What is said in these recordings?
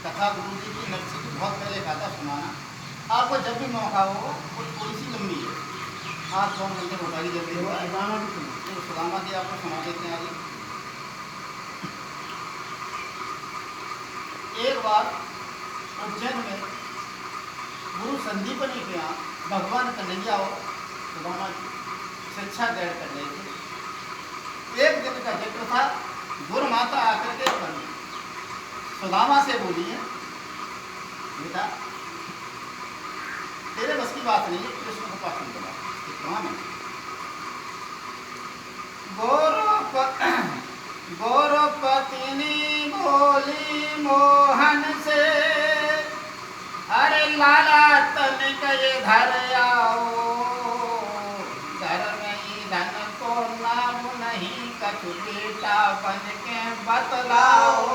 कथा गुरु जी की नक्शी की बहुत पहले कथा सुनाना, आपको जब भी मौका हो। वो थोड़ी सी लंबी है, आप 2 घंटे उठाई जल्दी हो। सुदामा जी आपको सुना देते हैं। आगे एक बार उज्जैन में गुरु संदीपनी के यहाँ भगवान कन्हैया और सुदामा जी शिक्षा ग्रहण कर रहे थे। एक दिन का जिक्र था, गुरु माता आकर के सुदामा से बोली है, बेटा तेरे बस की बात नहीं है, कृष्ण को पास नहीं करा। गौरवपतिनी बोली मोहन से, अरे लाला तनिक इधर आओ, घर में धन को नाम नहीं, कछु बेटा बन के बतलाओ।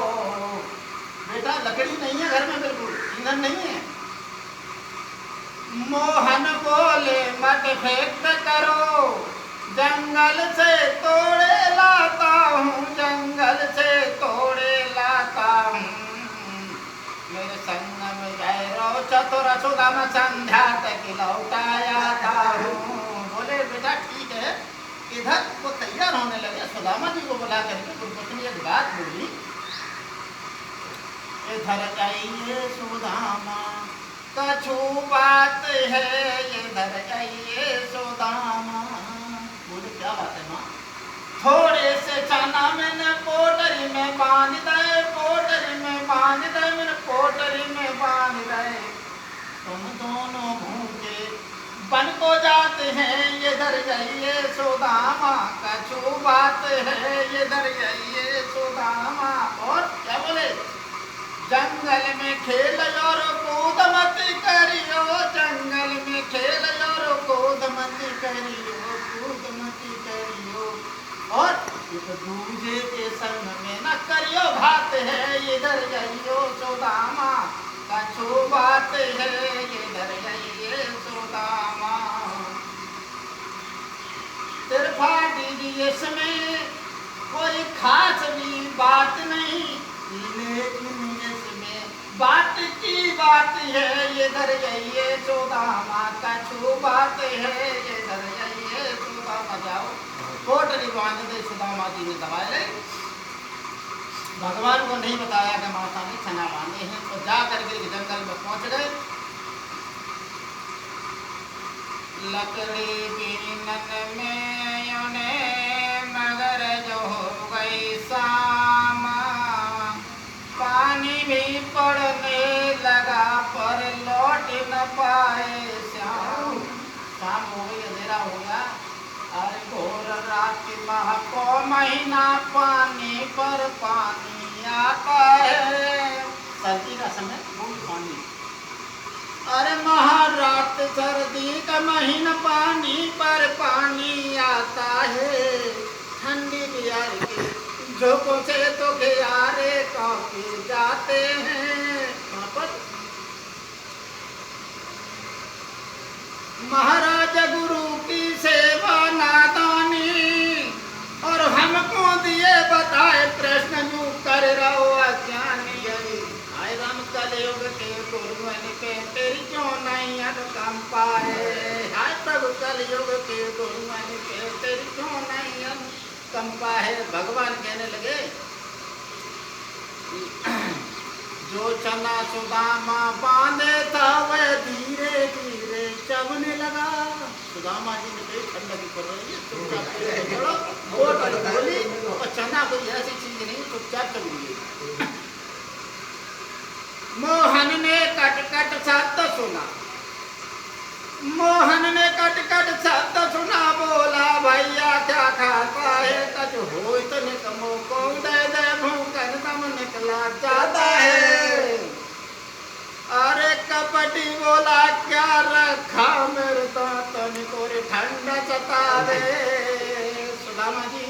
बेटा लकड़ी नहीं है घर में, बिल्कुल ईंधन नहीं है। मोहन बोले मत फेंक करो, जंगल से तोड़े लाता हूँ, जंगल से तोड़े लाता हूँ। मेरे संग में गैरो चतुर सुदामा संध्या तक लौटाया हूँ। बोले बेटा ठीक है, इधर वो तैयार होने लगे। सुदामा जी को बुला करके गुरुपत्नी एक बात बोली, इधर आइए सुदामा कछु बात है, इधर आइए सुदामा। बोले क्या बात है माँ? थोड़े से चना मैंने पोटरी में बांध दे, पोटरी में बांध दे, मैंने पोटरी में बांध दे। तुम दोनों भूखे बन को जाते हैं, इधर जाइए सुदामा कछु बात है, इधर जाइए सुदामा। और क्या बोले? जंगल में खेल और कूद मत करियो, जंगल में खेल और कूद मत करियो, कूद मत करियो। और एक दूजे के संग में न करियो घात है, इधर जाइयो सुदामा कछु बात है, इधर जाइए सुदामा। तिरफा दीजिए इसमें कोई खास भी बात नहीं, लेकिन बात की बात है, इधर जाइए सुदामा कछु बात है, इधर जाइए सुदामा। जाओ पोटली बांध दे। सुदामा जी ने दबाए, भगवान को नहीं बताया कि माता ने चना बांधे हैं। तो जा करके जंगल में पहुंच गए। लकड़ी बीनन में उन्हें मगर जो हो गई सामा, पानी भी पड़ने लगा पर लौट न पाए श्याम। शाम हो गई, अंधेरा हो गया। अरे घोर रात माह को महीना पानी पर पानी आता है, सर्दी का समय बूंद पानी। अरे महारात सर्दी का महीना पानी पर पानी आता है, ठंडी बिहार के झोंकों से तो कियारे काफी जाते हैं। वहां पर महाराज गुरु की सेवा नादानी, और हमको दिए बताए प्रश्न नु कर रहो अज्ञानी। आए राम कलयुग के गुरुवन पे तेरी क्यों नहीं अनुकंपा है, हाय तब कलयुग के गुरुवन पे तेरी क्यों नहीं अनुकंपा है। भगवान कहने लगे, जो चना सुदामा बांधे था वह धीरे धीरे चबने लगा। सुदामा जी ने कही ठंडक पड़ रही है, चुपचाप बोली, और चना कोई ऐसी चीज नहीं, चुपचाप चब रही है। मोहन ने कट कट शब्द सुना, मोहन ने कट कट शब्द सुना, बोला भैया क्या खाता है, कच हो इतने कमो को दे दे, भूखन दम निकला जाता है। अरे कपटी बोला क्या रखा मेरे तो तनिको रे ठंडा सतावे। सुदामा जी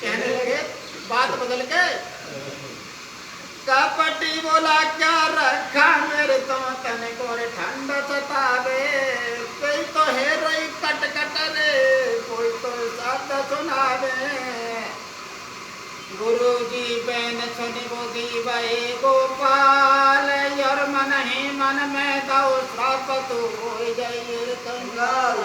कहने लगे बात बदल के, कपटी बोला क्या रखा मेरे तो तनिको रे ठंडा सतावे। कोई तो है रही कट कट रे, कोई तो शब्द सुनावे। गुरु जी बैन सुनी बोधी भाई गोपाल कान में दो श्राप तो हो जाइए कंगाल।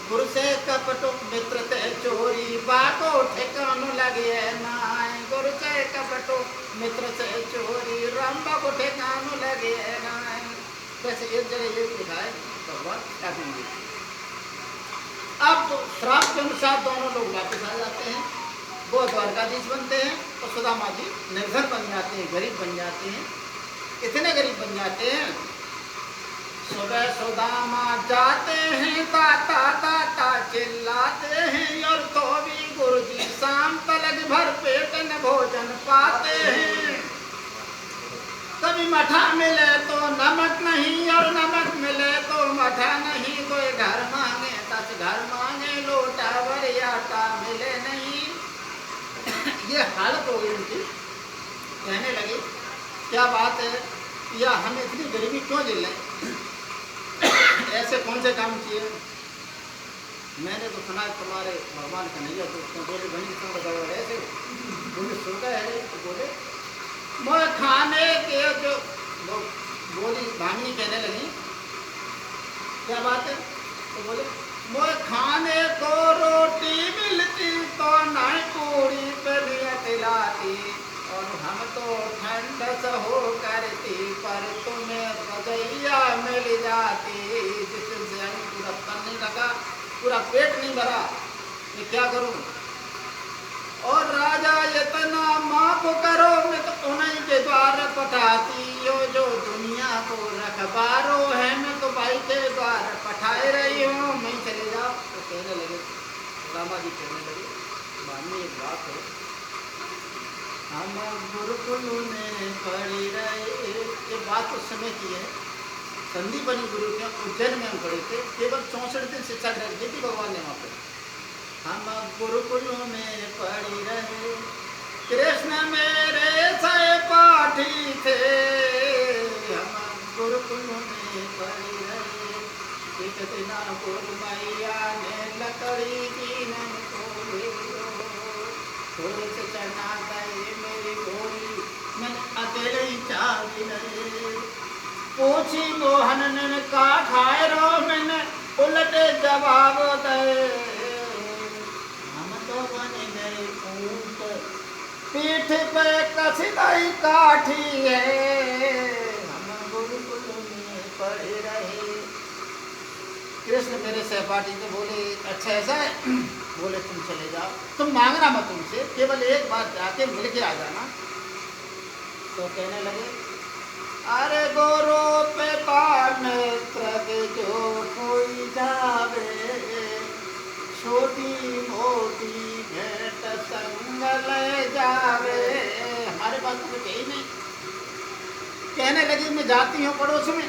गुरु से कपटो मित्र ते चोरी बाको ठिकानो लगे नाय। गुरु से कपटो मित्र से चोरी रंबा को ठिकानो लगे नाय। वैसे एक जगह ये लिखा है भगवान क्या कहेंगे। अब तो श्राप के अनुसार दोनों लोग वापस आ जाते हैं। वो द्वारकाधीश बनते हैं और सुदामा जी निर्धन बन जाते हैं, गरीब बन जाते हैं। इतने गरीब बन जाते हैं, सुबह सुदामा जाते हैं ताता ताता चिल्लाते हैं। और तो भी गुरुजी शाम तलक भर पेट न भोजन पाते हैं। कभी मठा मिले तो नमक नहीं और नमक मिले तो मठा नहीं। कोई घर मांगे 10 घर मांगे लोटा भर आटा मिले नहीं। ये हालत हो गई उनकी। कहने लगे क्या बात है, या हम इतनी गरीबी क्यों झेल रहे, ऐसे कौन से काम किए। मैंने तो सुना तुम्हारे भगवान का नहीं है। तो बोले बनी क्यों बताओ ऐसे। बोले सोता है तो बोले मैं खाने के जो बोली भांगनी कहने लगी क्या बात है। तो बोले मैं खाने को रोटी मिलती तो नहीं पूरी पे खिलाती। और हम तो ठंड से हो करती पर तुम्हें रजैया मिल जाती। जिस दिन से हम पूरा तन नहीं लगा, पूरा पेट नहीं भरा, मैं क्या करूं। और राजा इतना माफ करो मैं तो उन्हीं के द्वार पठाती। जो दुनिया को रखबारो है मैं तो भाई के द्वार पठाए रही हूँ। मैं चले जाओ। तो कहने लगे रामा जी कहने लगे मानिए एक बात है, हम गुरुकुल में पढ़ी रहे। ये बात उस समय की है, संदीपनी गुरु के उज्जैन में हम पढ़े थे। केवल 64 दिन शिक्षा ग्रहण की थी भगवान ने वहाँ पर। हम गुरुकुलों में पढ़ी रहे, कृष्ण मेरे सहपाठी थे। हम गुरुकुलों में पढ़ी रहे, एक दिन गुरु मैया ने लकड़ी की नन खोले। थोड़े से चढ़ना गए मेरी गोरी, मैंने अकेले ही चाबी रहे। पूछी मोहन ने कहा खाए रहो, मैंने उलटे जवाब दे। पीठ पे कसिदाई काठी है, हम गुरुकुल में पढ़े रहे। कृष्ण मेरे सहपाठी तो बोले अच्छा ऐसा है। बोले तुम चले जाओ, तुम मांगना मत तुमसे, केवल एक बार जाके मिल के आ जाना। तो कहने लगे अरे गोरो पे मित्र जो कोई जावे, छोटी मोटी भेंट संग ले जावे। हमारे पास तो कुछ ही नहीं। कहने लगी मैं जाती हूँ पड़ोस में,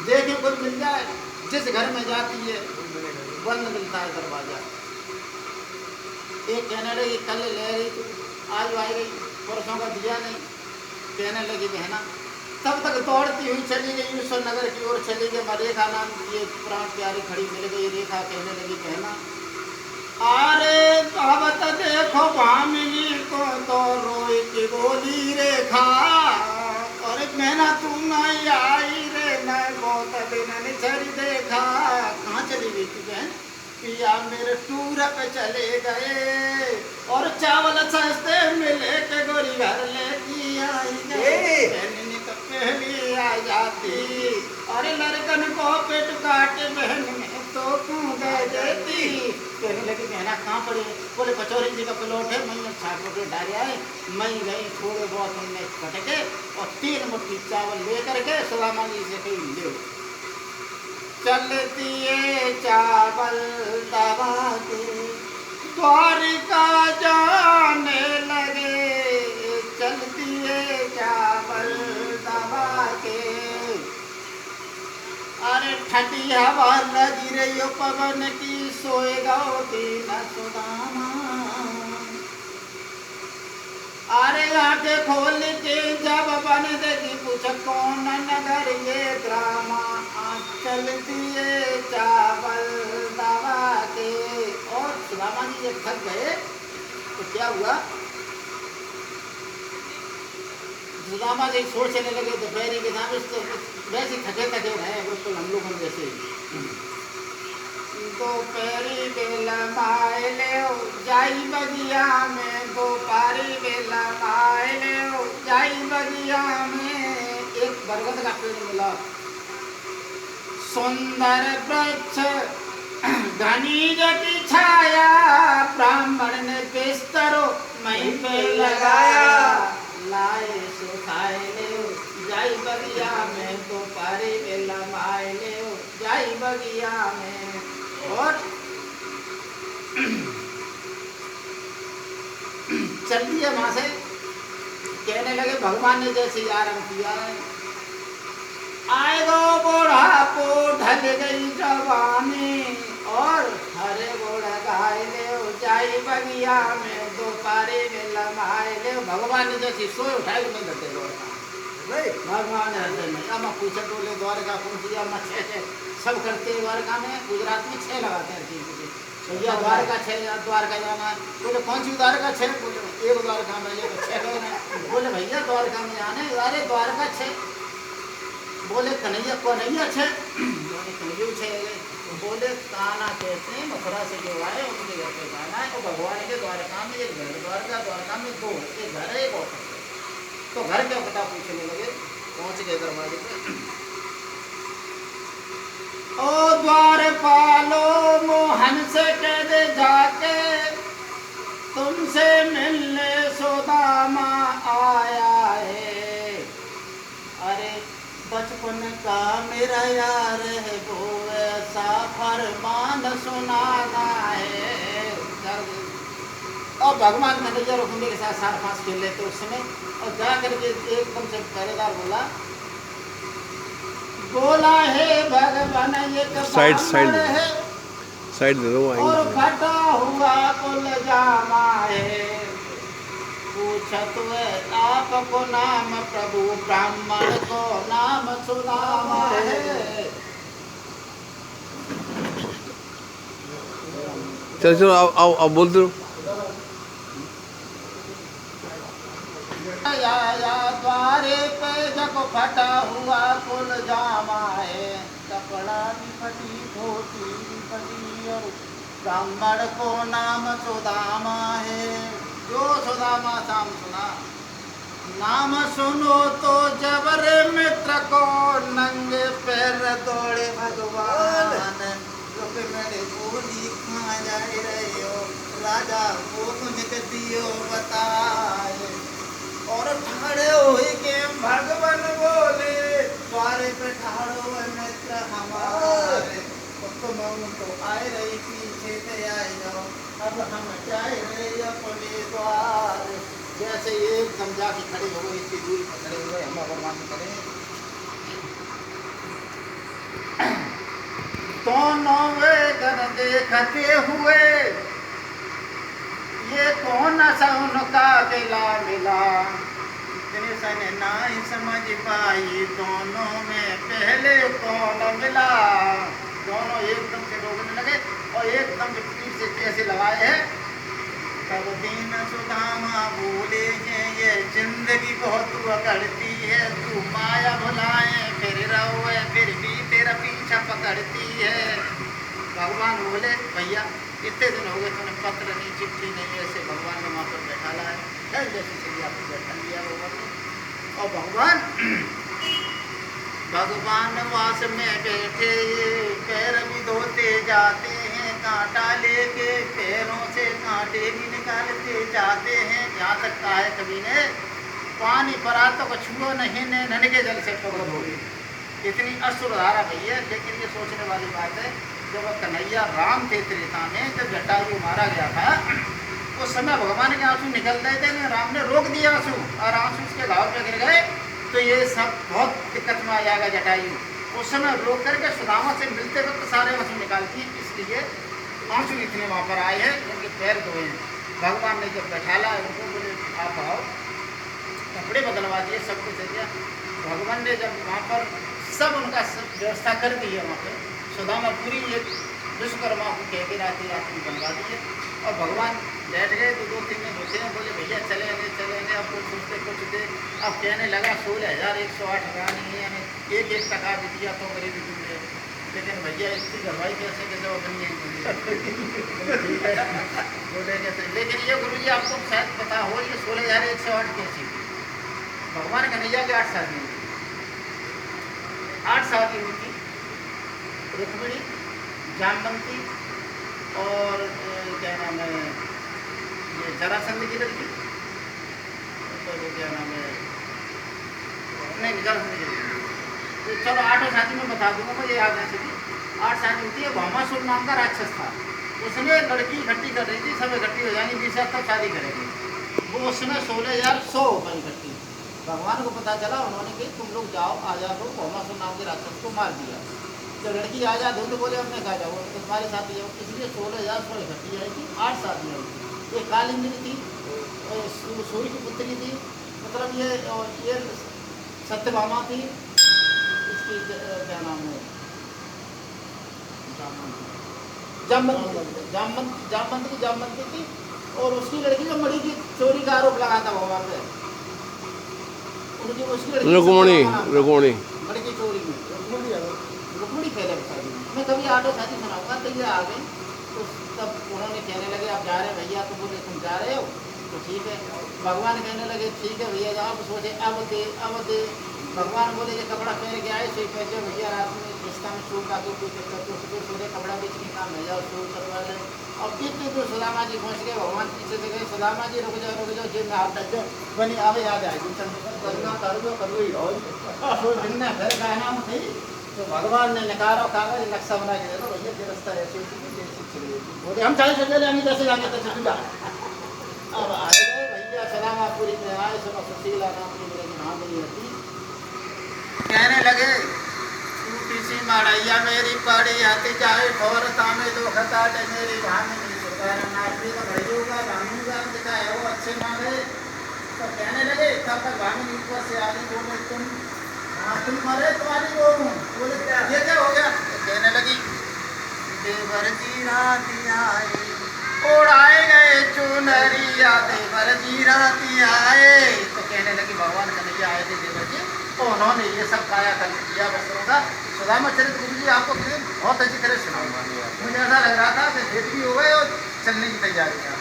देखें कुछ मिल जाए। जिस घर में जाती है बंद मिलता है दरवाजा। एक कहने लगी कल ले रही थी, आज आई गई, परसों का दिया नहीं। कहने लगी बहना, तब तक दौड़ती हुई चली गई ईश्वर नगर की ओर चली गई। रेखा नाम ये प्राण प्यारी खड़ी मिल गई। रेखा कहने लगी बहना अरे अब तो देखो भामिनी को तो रोई की बोली रेखा। और मैना तू नहीं आई रे, न बहुत दिन निछरी देखा। कहाँ चली गई थी बहन। पिया मेरे टूर पे चले गए और चावल सस्ते मिले के गोरी घर लेती आई गए। तो पहली आ जाती और लड़कन को पेट काटे बहन में तो क्यों दे देती। कहने लगी बहना कहाँ पड़ी। बोले कचौरी जी का प्लॉट है, मैं छाटो के डालिया है। मैं गई थोड़े बहुत हमने कटके और 3 मुट्ठी चावल ले करके सुदामा जी से कहीं ले चलती है चावल दबा के द्वारिका जाने लगे। चलती है चावल दबा के। अरे ठंडी हवा लगी रही हो पवन की, सोएगा दिन सुदामा। अरे आंखें खोल के जब बन देगी पूछ कौन नगर ये ड्रामा। चलती है चावल दबा के। और सुदामा जी जब थक गए तो क्या हुआ, सुदामा जी सोचने लगे तो पैरी के नाम तो वैसे थके थके रहे बिल्कुल हम लोग जैसे दो पैरी बेला माए ले जाई बगिया में, दो पारी बेला माए ले जाई बगिया में। एक बरगद का पेड़ मिला, सुंदर वृक्ष घनी की छाया, ब्राह्मण ने बिस्तरो मई पे लगाया, लाए सुखाए ले जाई बगिया में, तो पारे बेला माए ले जाई बगिया में। और चल दिया वहां से, कहने लगे भगवान ने जैसे आरंभ किया है, आए गो बुढ़ापो ढल गई जवानी, और हरे घोड़ा गाय ले जाई बगिया में, दो पारे में लमाए ले। भगवान ने जैसी सोए उठाई नहीं घटे द्वारका भगवान हृदय में। अब पूछे बोले द्वारका कौन सी, छह सब करते हैं द्वारका में, गुजरात में 6 लगाते हैं चीज भैया द्वारका 6 द्वारका जाना। बोले कौन सी द्वारका 6? बोले एक द्वारका में, ये तो 6 गए। बोले भैया द्वारका में जाने, अरे द्वारका 6। बोले कन्हैया कन्हैया 6? बोले कन्हैया 6। बोले काना कहते हैं मथुरा से जो आए उनके घर पे जाना है, और भगवान के द्वारका में एक घर, द्वारका में 2, एक घर है एक और। तो घर क्या पता पूछने लगे, पहुंच गए दरवाजे पे। ओ द्वारपालो मोहन से कह दे जाके, तुमसे मिलने सुदामा आया है। अरे बचपन का मेरा यार है, वो ऐसा फरमान सुनाना है। और भगवान कन्हैया रुक्मिणी के साथ 4-5 खेल लेते उस समय। और जा करके एकदम से पहरेदार बोला है भगवान ये साइड दे दो, और फटा हुआ कुल जामा है, पूछत आपको नाम प्रभु, ब्राह्मण को नाम सुदामा है। चलो आओ बोल दो। या द्वारे पे जब फटा हुआ कुल जामा है, कपड़ा भी फटी धोती भी फटी, और ब्राह्मण को नाम सुदामा है। जो सुदामा शाम सुना, नाम सुनो तो जबर मित्र को, नंगे पैर दौड़े भगवान, रुक्मिणी बोली कहाँ जा रहे हो, राजा को तुझे दियो बताए। और ठाड़े हुए के भगवान बोले, द्वारे पे ठाड़ो मित्र हमारे, तुम तो आए रही पीछे से आए जाओ, अब हम जाए रहे अपने द्वार। जैसे एकदम जाके खड़े हो गए, इतनी दूरी पर खड़े हुए, हम भगवान करें। दोनों वे कर देखते हुए, ये कौन सा उनका गिला मिला, कृष्ण नहीं समझ पाई दोनों में पहले कौन मिला। दोनों एकदम से रोकने लगे और एकदम से पीठ से कैसे लगाए हैं। तब दीन सुदामा बोले हैं, ये जिंदगी बहुत अकड़ती है, तू माया भुलाए फिर रहो, फिर भी तेरा पीछा पकड़ती है। भगवान बोले भैया इतने दिन हो गए, तूने पत्र नहीं चिट्ठी नहीं, ऐसे भगवान ने वहाँ पर बैठा ला है, फिर जैसे चलिए आपको बैठा लिया होगा। और भगवान वास में बैठे, पैर भी धोते जाते हैं, कांटा लेके पैरों से कांटे भी निकालते जाते हैं। यहाँ तक कहा है कभी ने, पानी परातों को छुओ नहीं ने, ननके जल से पकड़ होगी। इतनी असुर धारा भैया। लेकिन ये सोचने वाली बात है, जब कन्हैया राम थे त्रेता में, जब जटायु मारा गया था, उस समय भगवान के आंसू निकल रहे थे, राम ने रोक दिया आंसू, और आंसू उसके घाव पे गिर गए, तो ये सब बहुत दिक्कत में आ जाएगा जटायु। उस समय रोक करके सुदामा से मिलते वक्त सारे आंसू निकालती है, इसलिए आंसू इतने वहाँ पर आए हैं, उनके पैर धोए हैं। भगवान ने जब बैठाला उनको, बोले आप आओ, कपड़े बदलवा दिए, सब कुछ दिया। भगवान ने जब वहाँ पर सब उनका व्यवस्था कर दी है, वहाँ पर सुदामा पूरी एक विश्वकर्मा को कह के रात में बनवा दिए। और भगवान बैठ गए तो 2-3 दिन होते हैं, बोले भैया चलेंगे। अब कुछ दे। अब कहने लगा 16,108 रानी है, यानी 1-1 टका भी दिया तो गरीबी दूंगे, लेकिन भैया इसकी घरवाई कैसे अपनी है। ठीक है बोले कैसे, लेकिन ये गुरु जी आपको शायद पता हो, ये 16,108 कैसी थी। भगवान कन्हैया की 8 शादी हुई, 8 शादी हुई थी। रुक्मिणी, जामवंती और क्या नाम है ये जरासंध की लड़की, तो क्या नाम है नहीं जरासंध की लड़की। तो चलो 8 शादी में बता दूंगा, मुझे याद है सभी 8 शादी होती है। भामासुर नाम का राक्षस था, उसने लड़की इकट्ठी कर रही थी, सब इकट्ठी हो जाएंगी 20 तक शादी करेंगे। वो उसमें 16,100 हो गई इकट्ठी। भगवान को पता चला, उन्होंने कही तुम लोग जाओ आजाद हो, भामासुर नाम के राक्षस को मार दिया। जब लड़की आजाद हो तो बोले हमने कहा जाओ तो तुम्हारे साथ ही जाओ, इसलिए 16,100 इकट्ठी आई थी। 8 शादियाँ हुई थी। एक कालिंदी थी, सूर्य की पुत्री थी, मतलब ये सत्यभामा थी, इसकी क्या नाम है जामवंती थी। और उसकी लड़की जो मणि की चोरी का आरोप लगा था भगवान पे, उसकी लड़की रुक्मिणी मणि की चोरी में रुक्मिणी पहले बता दी। मैं कभी 8 शादी सुनाऊंगा तो ये आ गई। तो तब उन्होंने कहने लगे आप जा रहे हैं भैया, तो बोले तुम जा रहे हो तो ठीक है। भगवान कहने लगे ठीक है भैया जाओ। सोचे अब दे। भगवान बोले ये कपड़ा पहन के आए, सही पैसे भैया रात में रिश्ता में चूक का कोई चक्कर तो उसको सोचे कपड़ा बेच के काम भेजा और चूक करवा ले। अब कितने तो सुदामा जी पहुँच गए, भगवान पीछे से गए, सुदामा जी रुक जाओ जेब में हाथ डाल बनी आवे याद आएगी करना करो ही हो। तो दिन में घर गहना थी, तो भगवान ने नकारा कागज नक्शा बना के दे दो भैया, ये रास्ता ऐसे चलिए। बोले हम 40 चले जाएंगे, जैसे जाएंगे तैसे चुका। अब आए गए भैया सदामापुरी में आए, सुना सुशीला नाम की मेरे नाम नहीं रहती। कहने लगे टूटी सी मड़ैया मेरी पड़ी आती जाए ठोरता में दो खताटे मेरी भानी नाटी का भैया का भानूगा दिखाए वो अच्छे मांगे। तो कहने लगे तब तक भानी ऊपर से आ गई, बोले तुम मरे तुम्हारी वो बोले ये क्या हो गया। तो कहने लगी देवर जी राती आए उड़ाए गए चुनरिया, देवर जी राती आए। तो कहने लगी भगवान कन्हैया आए थे देवर जी, तो उन्होंने ये सब काया कर दिया वस्त्रों का। सुदामा चरित्र गुरु जी आपको बहुत अच्छी तरह सुनाऊंगा। मुझे ऐसा लग रहा था कि भेंट भी हो गए और चलने की तैयारी है।